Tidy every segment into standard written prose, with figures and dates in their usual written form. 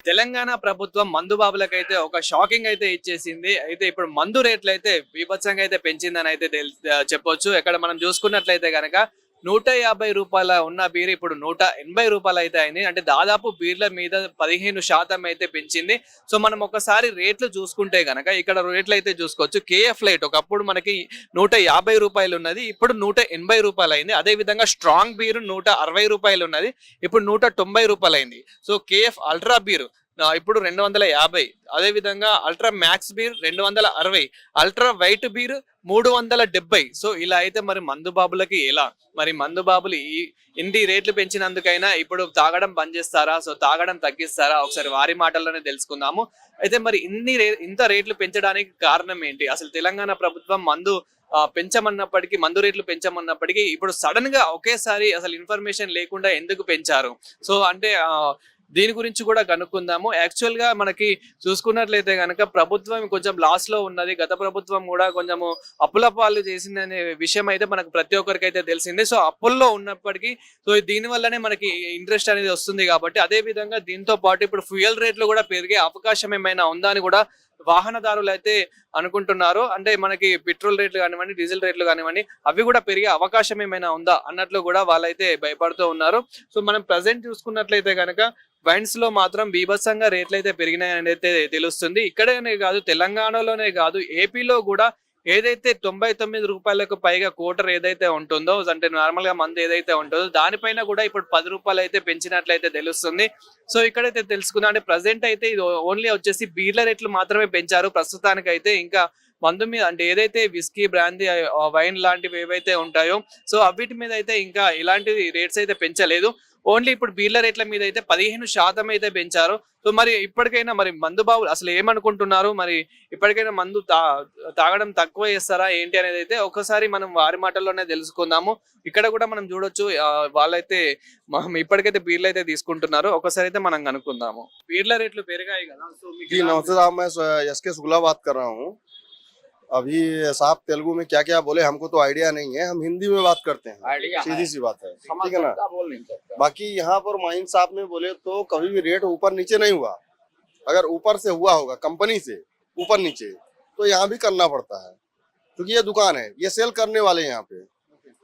తెలంగాణ ప్రభుత్వం మందు బాబులకైతే ఒక షాకింగ్ అయితే ఇచ్చేసింది. అయితే ఇప్పుడు మందు రేట్లు అయితే బీభత్సంగా అయితే పెంచిందని అయితే చెప్పొచ్చు. ఇక్కడ మనం చూసుకున్నట్లయితే గనక రూ. 150 ఉన్న బీర్ ఇప్పుడు రూ. 180 అయితే అయింది. అంటే దాదాపు బీర్ల మీద 15% అయితే పెంచింది. సో మనం ఒకసారి రేట్లు చూసుకుంటే గనక ఇక్కడ రేట్లు అయితే చూసుకోవచ్చు. కేఎఫ్ లైట్ ఒకప్పుడు మనకి రూ. 150 ఉన్నది, ఇప్పుడు రూ. 180 అయింది. అదే విధంగా స్ట్రాంగ్ బీర్ రూ. 160 ఉన్నది, ఇప్పుడు రూ. 190 అయింది. సో కేఎఫ్ అల్ట్రా బీర్ ఇప్పుడు 250, అదే విధంగా ultra max beer 260, ultra white beer 370. So ఇలా అయితే మరి మందు బాబులకి ఎలా, మరి మందు బాబులు ఇన్ని రేట్లు పెంచినందుకైనా ఇప్పుడు తాగడం బంద్ చేస్తారా, సో తాగడం తగ్గిస్తారా, ఒకసారి వారి మాటల్లోనే తెలుసుకుందాము. అయితే మరి ఇంత రేట్లు పెంచడానికి కారణం ఏంటి? అసలు తెలంగాణ ప్రభుత్వం మందు రేట్లు పెంచమన్నప్పటికీ ఇప్పుడు సడన్ గా ఒకేసారి అసలు ఇన్ఫర్మేషన్ లేకుండా ఎందుకు పెంచారు? సో అంటే దీని గురించి కూడా కనుక్కుందాము. యాక్చువల్ గా మనకి చూసుకున్నట్లయితే కనుక ప్రభుత్వం కొంచెం లాస్ లో ఉన్నది. గత ప్రభుత్వం కూడా కొంచెము అప్పుల పాలు చేసిందనే విషయం అయితే మనకు ప్రతి ఒక్కరికి అయితే తెలిసిందే. సో అప్పుల్లో ఉన్నప్పటికీ సో దీని వల్లనే మనకి ఇంట్రెస్ట్ అనేది వస్తుంది కాబట్టి, అదే విధంగా దీంతో పాటు ఇప్పుడు ఫ్యూయల్ రేట్లు కూడా పెరిగే అవకాశం ఏమైనా ఉందా అని కూడా వాహనదారులు అయితే అనుకుంటున్నారు. అంటే మనకి పెట్రోల్ రేట్లు కానివ్వండి, డీజిల్ రేట్లు కానివ్వండి, అవి కూడా పెరిగే అవకాశం ఏమైనా ఉందా అన్నట్లు కూడా వాళ్ళైతే భయపడుతూ ఉన్నారు. సో మనం ప్రజెంట్ చూసుకున్నట్లయితే కనుక వైన్స్ లో మాత్రం బీభత్సంగా రేట్లు అయితే పెరిగినాయని అయితే తెలుస్తుంది. ఇక్కడనే కాదు, తెలంగాణలోనే కాదు, ఏపీలో కూడా ఏదైతే రూ. 99 పైగా క్వార్టర్ ఏదైతే ఉంటుందో, అంటే నార్మల్ గా మందు ఏదైతే ఉంటుందో దానిపైన కూడా ఇప్పుడు రూ. 10 అయితే పెంచినట్లయితే తెలుస్తుంది. సో ఇక్కడైతే తెలుసుకుందాం. అంటే ప్రజెంట్ అయితే ఇది ఓన్లీ వచ్చేసి బీర్ల రేట్లు మాత్రమే పెంచారు ప్రస్తుతానికి అయితే. ఇంకా మందు మీద అంటే ఏదైతే విస్కీ, బ్రాందీ, వైన్ లాంటివి ఏవైతే ఉంటాయో సో అవిటి మీద అయితే ఇంకా ఇలాంటి రేట్స్ అయితే పెంచలేదు. ఓన్లీ ఇప్పుడు బీర్ల రేట్ల మీద అయితే 15% అయితే పెంచారు. సో మరి ఇప్పటికైనా మరి మందు బాబులు అసలు ఏమనుకుంటున్నారు, మరి ఇప్పటికైనా మందు తాగడం తక్కువ చేస్తారా ఏంటి అనేది అయితే ఒకసారి మనం వారి మాటల్లోనే తెలుసుకుందాము. ఇక్కడ కూడా మనం చూడొచ్చు, వాళ్ళైతే ఇప్పటికైతే బీర్లు అయితే తీసుకుంటున్నారు. ఒకసారి అయితే మనం కనుక్కుందాము. బీర్ల రేట్లు పెరిగాయి కదా, సో अभी साहब तेलुगु में क्या क्या बोले हमको तो आइडिया नहीं है, हम हिंदी में बात करते हैं, सीधी सी बात है, ठीक है ना। बाकी यहाँ पर माइन साहब ने बोले तो कभी भी रेट ऊपर नीचे नहीं हुआ। अगर ऊपर से हुआ होगा कंपनी से ऊपर नीचे तो यहाँ भी करना पड़ता है, क्योंकि ये दुकान है, ये सेल करने वाले हैं यहाँ पे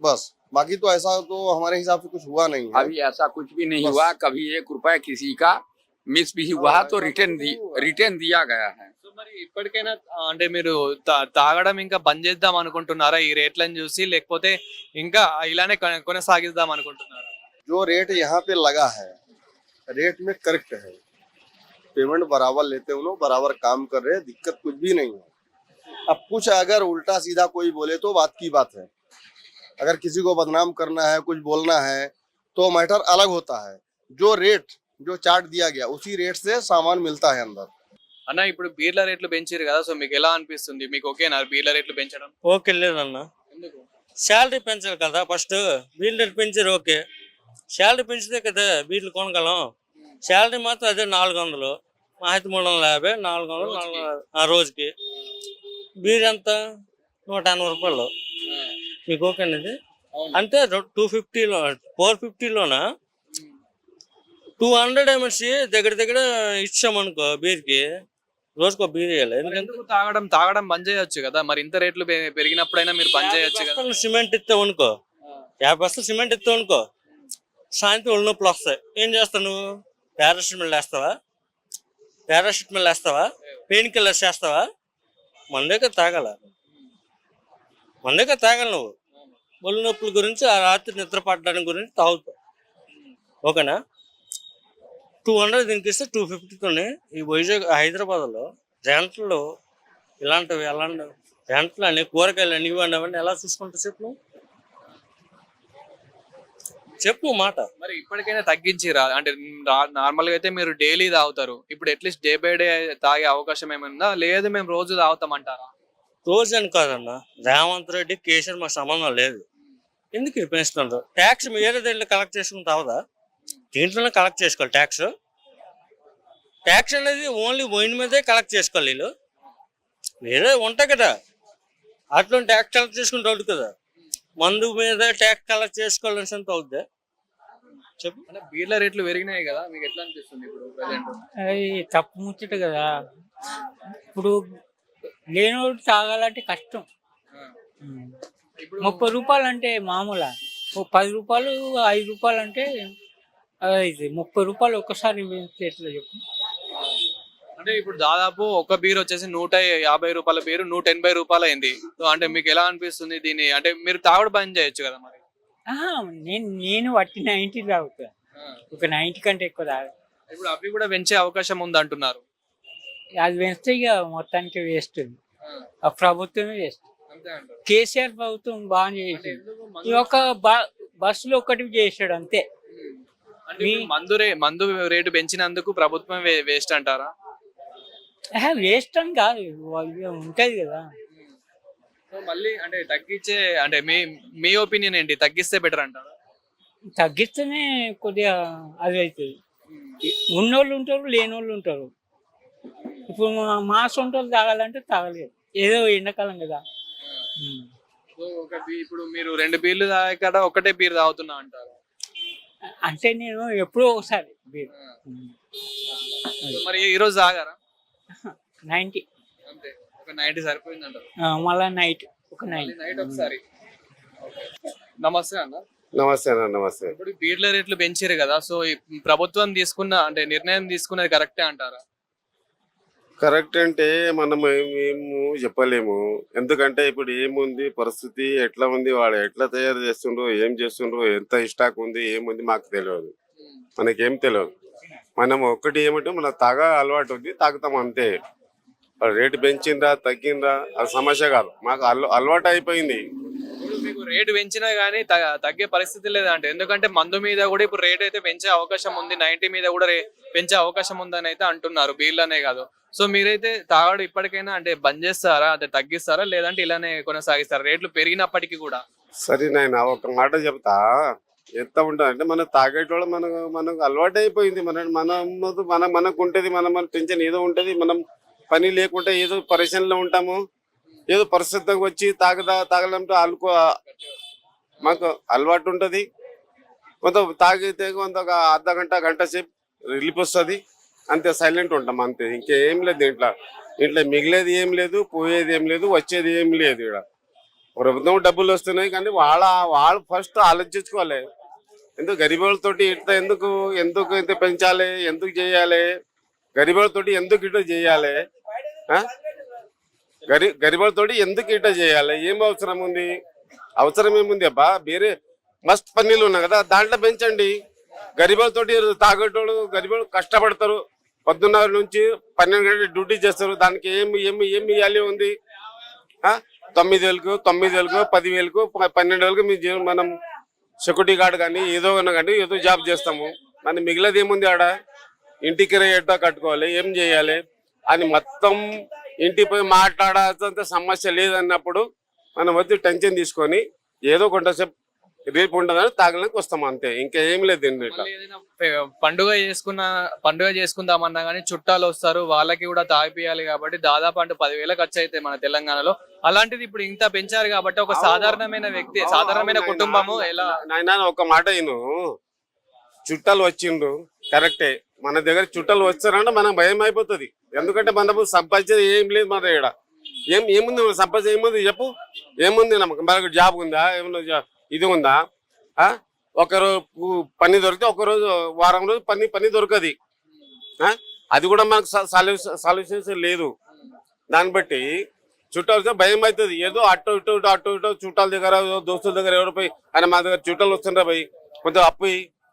बस। बाकी तो ऐसा तो हमारे हिसाब से कुछ हुआ नहीं है, अभी ऐसा कुछ भी नहीं हुआ। कभी 1 रुपया किसी का मिस भी हुआ तो रिटर्न दिया गया है। మరి ఇప్పటికైనా అంటే మీరు తాగడం ఇంకా బంద్ చేద్దాం అనుకుంటున్నారా ఈ రేట్లను చూసి, లేకపోతే ఇంకా ఇలానే కొనసాగిద్దాం అనుకుంటున్నారా? जो रेट यहाँ पे लगा है रेट में करेक्ट है, पेमेंट बराबर लेते हैं, उन्होंने बराबर काम कर रहे हैं, दिक्कत कुछ भी नहीं है। अब कुछ अगर उल्टा सीधा कोई बोले तो बात की बात है, अगर किसी को बदनाम करना है, कुछ बोलना है तो मैटर अलग होता है। जो रेट जो चार्ट दिया गया उसी रेट से सामान मिलता है अंदर। అన్న ఇప్పుడు బీర్ల రేట్లు పెంచారు కదా, సో మీకు ఎలా అనిపిస్తుంది? మీకు ఓకేనా బీర్ల రేట్లు పెంచడం? ఓకే లేదన్న, శాలరీ పెంచాలి కదా ఫస్ట్. బీర్ల రేట్లు పెంచారు ఓకే, శాలరీ పెంచితే కదా బీర్లు కొనగలం. శాలరీ మాత్రం అదే 400, మా అయితే 350, 400 ఆ రోజుకి. బీర్ ఎంత 180 రూపాయలు. మీకు ఓకేనండి? అంటే 250లో 450లోన 200 ఎంఎస్సి దగ్గర ఇచ్చామనుకో బీర్కి, రోజుకో బీర్ వేయాలి. ఎందుకు తాగడం బంద్ చేయొచ్చు కదా, మరి ఇంత రేట్లు పెరిగినప్పుడైనా మీరు బంద్ చేయొచ్చు కదా. సిమెంట్ ఇస్తావు అనుకో, 50 బస్తాలు సిమెంట్ ఇస్తావు అనుకో, సాయంత్రం ఒళ్ళు నొప్పులు వస్తాయి. ఏం చేస్తావు నువ్వు? పారాసిటమాల్ వేస్తావా, పెయిన్ కిల్లర్స్ చేస్తావా? మందేక తాగాల నువ్వు. ఒళ్ళు నొప్పుల గురించి, ఆ రాత్రి నిద్ర పడడానికి గురించి తాగుతావు, ఓకేనా? 200 దీనికి ఇస్తే 250తోనే ఈ వైజాగ్ హైదరాబాద్లో రెంట్లు ఇలాంటివి రెంట్లు అని కూరగాయలు అని ఇవ్వండి అవన్నీ ఎలా చూసుకుంటా చెప్పు మాట. మరి ఇప్పటికైనా తగ్గించిరా? అంటే నార్మల్ గా అయితే మీరు డైలీ తాగుతారు, ఇప్పుడు అట్లీస్ట్ డే బై డే తాగే అవకాశం ఏమైనా? లేదు మేము రోజు తాగుతామంటారా? రోజు అని కాదన్న, రేవంత్ రెడ్డి, కేసీఆర్ మా సంబంధం లేదు. ఎందుకు పెంచుతున్నారు? ట్యాక్స్ వేరే దగ్గర కలెక్ట్ చేసుకుని తావదా? దీంట్లోనే కలెక్ట్ చేసుకోవాలి ట్యాక్స్ అనేది ఓన్లీ వైన్ మీదే కలెక్ట్ చేసుకోవాలి. వీళ్ళు వేరే ఉంటాయి కదా, అట్లా ట్యాక్స్ కలెక్ట్ చేసుకుంటూ అవుతుంది కదా. మందు మీద ట్యాక్స్ కలెక్ట్ చేసుకోవాల్సినంత అవుద్ది. చెప్పు. అంటే బీర్ల రేట్లు పెరిగినాయి కదా, మీకు ఎట్లా అనిపిస్తుంది ఇప్పుడు ప్రజెంట్? అది తప్పు ముచ్చట కదా. ఇప్పుడు లేనోడు తాగాలంటే కష్టం. ఇప్పుడు 30 రూపాయలు అంటే మామూలా? ఓ 10 రూపాయలు 5 రూపాయలు అంటే అది 30 రూపాయలు ఒక్కసారి పెంచితే ఎట్లా చెప్పు? అంటే ఇప్పుడు దాదాపు ఒక బీర్ వచ్చేసి 150 రూపాయల బీరు 180 రూపాయలు అయింది. సో అంటే మీకు ఎలా అనిపిస్తుంది దీన్ని? అంటే మీరు తాగుడు బంద్ చేయొచ్చు కదా మరి. ఆహా, నేను వట్టి 90 తాగుతా. ఒక 90 కంటే ఎక్కువ తాగా. ఇప్పుడు అవి కూడా పెంచే అవకాశం ఉంది అంటున్నారు. అది పెంచితే ఇక మొత్తానికి వేస్ట్. ఆ ప్రభుత్వమే వేస్ట్. అంతే అంటారు. కేసీఆర్ ప్రభుత్వం బాగా చేసింది. ఈ ఒక బస్సులో ఒకటి చేసాడు అంతే. అంటే ఇప్పుడు మందు రేటు పెంచినందుకు ప్రభుత్వం వేస్ట్ అంటారా? వేస్ట్ అని కాదు, ఇక ఉంటది కదా. సో మళ్ళీ అంటే తగ్గించే అంటే మీ ఒపీనియన్ ఏంటి? తగ్గిస్తే బెటర్ అంటారా? తగ్గిస్తేనే కొద్దిగా అది అవుతుంది. ఉన్నోళ్ళు ఉంటారు, లేనోళ్ళు ఉంటారు. ఇప్పుడు మా సొంత వాళ్ళు తాగాలంటే తాగలేదు, ఏదో ఎండాకాలం కదా. సో ఇప్పుడు మీరు 2 బీర్లు తాగాక ఒకటే బీర్ తాగుతున్నా అంటారు. అంటే నేను ఎప్పుడో ఒకసారి బీర్. సో మరి ఈ రోజు తాగారా? 90 అంతే, ఒక 90 సరిపోయింది అంటారు. మళ్ళా నైట్ ఒక 90. నైట్ ఒకసారి. నమస్తే అన్న. నమస్తే అన్న. నమస్తే. ఇప్పుడు బీర్ల రేట్లు పెంచారు కదా, సో ఈ ప్రభుత్వం తీసుకున్న అంటే నిర్ణయం తీసుకున్నది కరెక్టే అంటారా? కరెక్ట్ అంటే మనం మేము చెప్పలేము. ఎందుకంటే ఇప్పుడు ఏముంది పరిస్థితి, ఎట్లా ఉంది, వాడు ఎట్లా తయారు చేస్తుండ్రో, ఏం చేస్తుండ్రో, ఎంత స్టాక్ ఉంది, ఏముంది మాకు తెలియదు, మనకేం తెలియదు. మనం ఒక్కటి ఏమంటే మన తాగా అలవాటు ఉంది, తాగుతాం అంతే. రేటు పెంచిందా తగ్గిందా అది సమస్య కాదు, మాకు అలవాటు అయిపోయింది. ఇప్పుడు మీకు రేటు పెంచినా గానీ తగ్గే పరిస్థితి లేదంటే, ఎందుకంటే మందు మీద కూడా ఇప్పుడు రేట్ అయితే పెంచే అవకాశం ఉంది, 90 మీద కూడా పెంచే అవకాశం ఉందని అయితే అంటున్నారు, బీర్లనే కాదు. సో మీరైతే తాగడం ఇప్పటికైనా అంటే బంద్ చేస్తారా, అంటే తగ్గిస్తారా, లేదంటే ఇలానే కొనసాగిస్తారా రేట్లు పెరిగినప్పటికీ కూడా? సరే నాయన ఒక మాట చెప్తా. ఎంత ఉంటుంది అంటే మనం తాగేటోళ్ళు మనకు అలవాటు అయిపోయింది. మనకు ఉంటుంది, మన టెన్షన్ ఏదో ఉంటుంది, మనం పని లేకుంటే ఏదో పరిశ్రమలో ఉంటాము, ఏదో పరిస్థితికి వచ్చి తాగలంటే మాకు అలవాటు ఉంటుంది. కొంత తాగితే కొంత ఒక అర్ధ గంట సేపు రిలీఫ్ వస్తుంది, అంతే సైలెంట్ ఉంటాం అంతే. ఇంకేం లేదు ఇంట్లో మిగిలేది ఏం లేదు, పోయేది ఏం లేదు, వచ్చేది ఏం లేదు. ఇక్కడ ప్రభుత్వం డబ్బులు వస్తున్నాయి కానీ వాళ్ళు ఫస్ట్ ఆలోచించుకోవాలి. ఎందుకు గరీబులతోటి ఇట్లా ఎందుకు ఇంత పెంచాలి, ఎందుకు చేయాలి, గరీబులతోటి ఎందుకు ఇట్లా చేయాలి, గరీబులతోటి ఎందుకు ఇట్లా చేయాలి, ఏం అవసరం ఉంది? అవసరం ఏముంది అబ్బా? వేరే మస్తు పన్నీళ్ళు ఉన్నాయి కదా, దాంట్లో పెంచండి. గరీబులతోటి తాగేటోళ్ళు గరీబులు కష్టపడతారు, 12 నుంచి 12 గంటలు డ్యూటీ చేస్తారు, దానికి ఏమి ఇవ్వాలి ఉంది? 9,000కు 10,000కు 12,000కు మనం సెక్యూరిటీ గార్డ్ కానీ ఏదో కానీ ఏదో జాబ్ చేస్తాము. మన మిగిలినది ఏముంది? ఆడ ఇంటికి ఎట్లా కట్టుకోవాలి, ఏం చేయాలి అని మొత్తం ఇంటికి పోయి మాట్లాడాల్సినంత సమస్య లేదన్నప్పుడు మనం వచ్చి టెన్షన్ తీసుకొని ఏదో కొంతసేపు రేపు ఉండదని తాగడానికి వస్తాం అంతే, ఇంకా ఏం లేదు. పండుగ చేసుకుందామన్నా కానీ చుట్టాలు వస్తారు, వాళ్ళకి కూడా తాగిపియాలి కాబట్టి దాదాపు అంటే 10,000 ఖర్చు అవుతాయి మన తెలంగాణలో. అలాంటిది ఇప్పుడు ఇంత పెంచారు కాబట్టి ఒక సాధారణమైన వ్యక్తి, సాధారణమైన కుటుంబము ఎలా? నాయన ఒక మాట నేను, చుట్టాలు వచ్చిండ్రు కరెక్టే, మన దగ్గర చుట్టాలు వచ్చారంటే మనకు భయం అయిపోతుంది. ఎందుకంటే మనకు సంపాదించేది ఏం లేదు మన ఇక్కడ. ఏముంది సంపాదించేది ఏముంది చెప్పు? ఏముంది? మనకు జాబ్ ఉందా, ఏమన్నా ఇది ఉందా? ఒకరోజు పని దొరికితే ఒకరోజు వారం రోజు పని దొరకది, అది కూడా మనకు సొల్యూషన్స్ లేదు. దాన్ని బట్టి చుట్టాలు భయం అవుతుంది. ఏదో అటు ఇటు చుట్టాల దగ్గర దోస్తుల దగ్గర ఎవరు పోయి అని మా దగ్గర చుట్టాలు వస్తుండ్రా పోయి కొంచెం అప్పు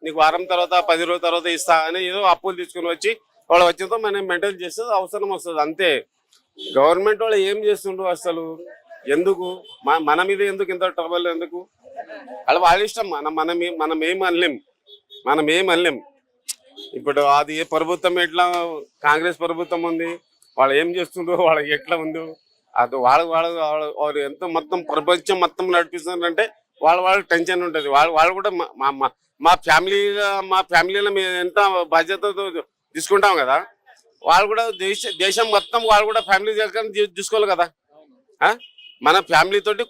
నీకు వారం తర్వాత 10 రోజుల తర్వాత ఇస్తా అని ఏదో అప్పులు తీసుకుని వచ్చి వాళ్ళు వచ్చినతో మనం మెయింటైన్ చేస్తే అవసరం వస్తుంది అంతే. గవర్నమెంట్ వాళ్ళు ఏం చేస్తుండ్రు అసలు? ఎందుకు మన మీద ఎందుకు ఇంత ట్రబుల్? ఎందుకు? అలా వాళ్ళ ఇష్టం, మనం ఏం అనలేం. ఇప్పుడు అది ప్రభుత్వం ఎట్లా, కాంగ్రెస్ ప్రభుత్వం ఉంది, వాళ్ళు ఏం చేస్తుండ్రో, వాళ్ళకి ఎట్లా ఉందో అది వాళ్ళు ఎంత మొత్తం ప్రపంచం మొత్తం నడిపిస్తున్నారంటే వాళ్ళ టెన్షన్ ఉంటుంది. వాళ్ళు కూడా మా ఫ్యామిలీలో మేము ఎంత బాధ్యతతో తీసుకుంటాం కదా, వాళ్ళు కూడా దేశం మొత్తం వాళ్ళు కూడా ఫ్యామిలీ చూసుకోవాలి కదా. మన ఫ్యామిలీతోటి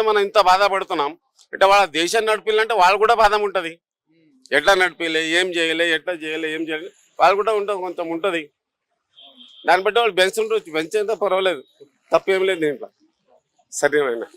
మనం ఇంత బాధపడుతున్నాం అంటే వాళ్ళ దేశాన్ని నడిపించాలంటే వాళ్ళు కూడా బాధ ఉంటుంది. ఎట్లా నడిపిలే, ఏం చేయలే, ఎట్లా చేయలే, ఏం చేయలే, వాళ్ళు కూడా కొంచెం ఉంటుంది. దాన్ని బట్టి వాళ్ళు పెంచుంటారు, పెంచేంత పర్వాలేదు, తప్పేం లేదు దీంట్లో. సరేనా?